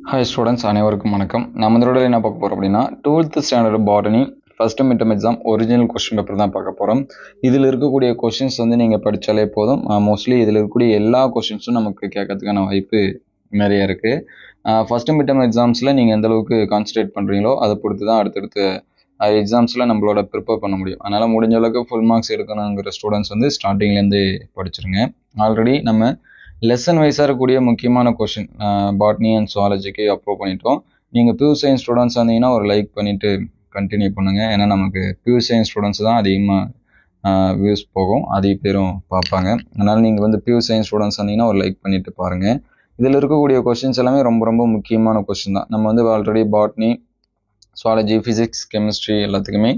Hi students, அனைவருக்கும் வணக்கம். நம்ம இதோட என்ன பார்க்க போகிறோம் அப்படின்னா 12th standard botany first midterm exam original question paper தான் பார்க்க போகிறோம். இதில் இருக்கக்கூடிய கொஸ்டின்ஸ் நீங்கள் படித்தாலே போதும். மோஸ்ட்லி இதில் இருக்கக்கூடிய எல்லா கொஸ்டின்ஸும் நமக்கு கேட்கறதுக்கான வாய்ப்பு நிறைய இருக்குது. ஃபஸ்ட்டு மிட்டம் எக்ஸாம்ஸில் நீங்கள் எந்த அளவுக்கு கான்சன்ட்ரேட் பண்ணுறீங்களோ அதை பொறுத்து தான் அடுத்தடுத்து எக்ஸாம்ஸில் நம்மளோட ப்ரிப்பேர் பண்ண முடியும். அதனால் முடிஞ்ச அளவுக்கு ஃபுல் மார்க்ஸ் எடுக்கணுங்கிற ஸ்டூடெண்ட்ஸ் ஸ்டார்டிங்லேருந்து படிச்சிருங்க. ஆல்ரெடி நம்ம லெசன் வைஸாக இருக்கக்கூடிய முக்கியமான கொஷின் பாட்னி அண்ட் சுவாலஜிக்கு அப்ரூவ் பண்ணிட்டோம். நீங்கள் பியூர் சயின்ஸ் ஸ்டூடெண்ட்ஸ் வந்தீங்கன்னா ஒரு லைக் பண்ணிவிட்டு கண்டினியூ பண்ணுங்கள். ஏன்னா நமக்கு பியூர் சயின்ஸ் ஸ்டூடெண்ட்ஸ் தான் அதிகமாக வியூஸ் போகும், அதிக பேரும் பார்ப்பாங்க. அதனால் நீங்கள் பியூர் சயின்ஸ் ஸ்டூடெண்ட்ஸ் வந்தீங்கன்னா ஒரு லைக் பண்ணிவிட்டு பாருங்கள். இதில் இருக்கக்கூடிய கொஷின்ஸ் எல்லாமே ரொம்ப ரொம்ப முக்கியமான கொஷின் தான். நம்ம already botany, zoology, physics, chemistry எல்லாத்துக்குமே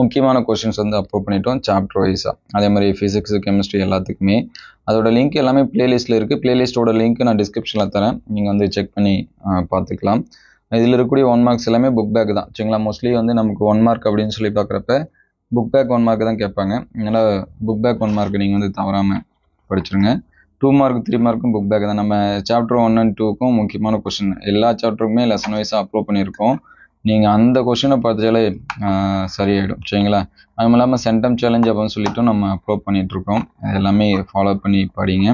முக்கியமான கொஷின்ஸ் அப்ரூவ் பண்ணிட்டோம் சாப்டர் வைஸாக. அதே மாதிரி ஃபிசிக்ஸ், கெமிஸ்ட்ரி எல்லாத்துக்குமே அதோட லிங்க் எல்லாமே பிளேலிஸ்ட்டில் இருக்குது. பிளேலிஸ்ட்டோட லிங்க் நான் டிஸ்கிரிப்ஷனில் தரேன், நீங்கள் செக் பண்ணி பார்த்துக்கலாம். இதில் இருக்கக்கூடிய 1 மார்க்ஸ் எல்லாமே புக் பேக் தான் சரிங்களா. மோஸ்ட்லி நமக்கு 1 மார்க் அப்படின்னு சொல்லி பார்க்குறப்ப புக் பேக் 1 மார்க் தான் கேட்பாங்க. அதனால் புக் பேக் 1 மார்க் நீங்கள் தவறாமல் படிச்சிருங்க. 2 மார்க் 3 மார்க்கும் புக் பேக் தான். நம்ம சாப்டர் 1 and 2க்கும் முக்கியமான கொஷின் எல்லா சாப்டருக்குமே லெசன் வைஸாக அப்ரூவ் பண்ணியிருக்கோம். நீங்கள் அந்த கொஷினை பார்த்தாலே சரியாயிடும் சரிங்களா. அதுவும் இல்லாமல் சென்டம் சேலஞ்ச் அப்படின்னு சொல்லிட்டும் நம்ம அப்லோட் பண்ணிகிட்ருக்கோம். எல்லாமே ஃபாலோ பண்ணி படிங்க.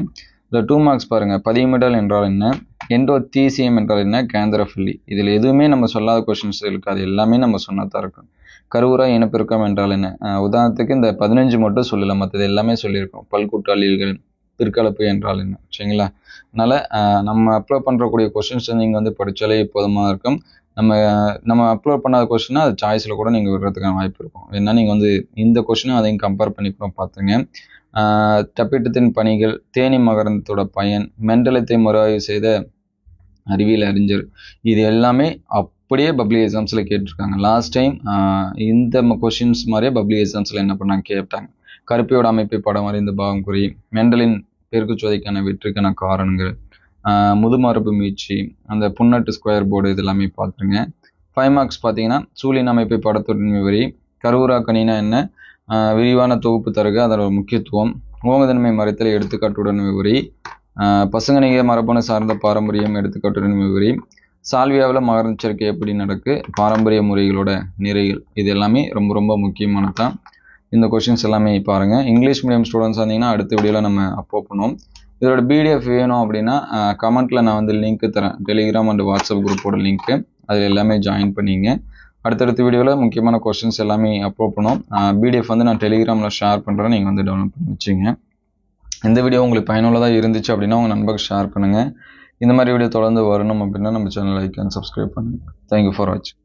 இதில் 2 மார்க்ஸ் பாருங்கள். பதியமிடல் என்றால் என்ன, எண்டோத்தீசியம் என்றால் என்ன, கேந்திரஃபில்லி. இதில் எதுவுமே நம்ம சொல்லாத கொஷின்ஸ் இருக்காது, எல்லாமே நம்ம சொன்னதான் இருக்கும். கருவுரா இனப்பெருக்கம் என்றால் என்ன, உதாரணத்துக்கு இந்த 15 மட்டும் சொல்லலாம், மற்றது எல்லாமே சொல்லியிருக்கோம். பல்கூட்டாளிகள், பிற்கலப்பு என்றால் என்ன சரிங்களா. அதனால் நம்ம அப்லோட் பண்ணுறக்கூடிய கொஷின்ஸ் நீங்கள் படித்தாலே போதுமாக இருக்கும். நம்ம அப்லோட் பண்ணாத கொஸ்டினா அது சாய்ஸில் கூட நீங்கள் விடுறதுக்கான வாய்ப்பு இருக்கும். ஏன்னா நீங்கள் இந்த கொஸ்டினும் அதையும் கம்பேர் பண்ணி கூட பார்த்துங்க. தப்பிட்டத்தின் பணிகள், தேனி மகரந்தத்தோட பயன், மெண்டலத்தை மறுஆய்வு செய்த அறிவியல் அறிஞர், இது எல்லாமே அப்படியே பப்ளிக் எக்ஸாம்ஸில் கேட்டிருக்காங்க. லாஸ்ட் டைம் இந்த கொஸ்டின்ஸ் மாதிரியே பப்ளிக் எக்ஸாம்ஸில் என்ன பண்ணாங்க கேட்டாங்க. கருப்பையோட அமைப்பை படம் அறிந்த பாகம் குறி, மெண்டலின் பெருக்குச்சோதைக்கான வெற்றிக்கான காரணங்கள், முதுமரபு மீட்சி, அந்த புன்னட்டு ஸ்கொயர் போர்டு, இது எல்லாமே பார்த்துருங்க. 5 மார்க்ஸ் பார்த்தீங்கன்னா சூழின் அமைப்பை படத்துடன் விவரி, கருவுரா கணினா என்ன, விரிவான தொகுப்பு தருக, அதோட முக்கியத்துவம், ஓங்குதன்மை மறைத்தல் எடுத்துக்காட்டுடன் விவரி, பசுங்கணிக மரபணு சார்ந்த பாரம்பரியம் எடுத்துக்காட்டுடன் விவரி, சால்வியாவில் மகரந்த சேர்க்கை எப்படி நடக்கு, பாரம்பரிய முறைகளோட நிறைகள், இது எல்லாமே ரொம்ப ரொம்ப முக்கியமானதான். இந்த கொஷின்ஸ் எல்லாமே பாருங்கள். இங்கிலீஷ் மீடியம் ஸ்டூடெண்ட்ஸ் வந்தீங்கன்னா அடுத்த வீடியோவில் நம்ம அப்லோட் பண்ணுவோம். இதோட பிடிஎஃப் வேணும் அப்படின்னா கமெண்ட்டில் நான் லிங்க் தரேன், டெலிகிராம் அண்ட் வாட்ஸ்அப் குரூப்போட லிங்க்கு, அதில் எல்லாமே ஜாயின் பண்ணிங்க. அடுத்தடுத்த வீடியோவில் முக்கியமான கொஸ்டின்ஸ் எல்லாமே அப்லோட் பண்ணுவோம். பிடிஎஃப் நான் டெலிகிராமில் ஷேர் பண்ணுறேன், நீங்கள் டவுன்லோட் பண்ணி வச்சுங்க. இந்த வீடியோ உங்களுக்கு பயனுள்ளதாக இருந்துச்சு அப்படின்னா உங்கள் நண்பர்கள் ஷேர் பண்ணுங்கள். இந்த மாதிரி வீடியோ தொடர்ந்து வரணும் அப்படின்னா நம்ம சேனல் லைக் அண்ட் சப்ஸ்கிரைப் பண்ணுங்கள். தேங்க்யூ ஃபார் வாட்சிங்.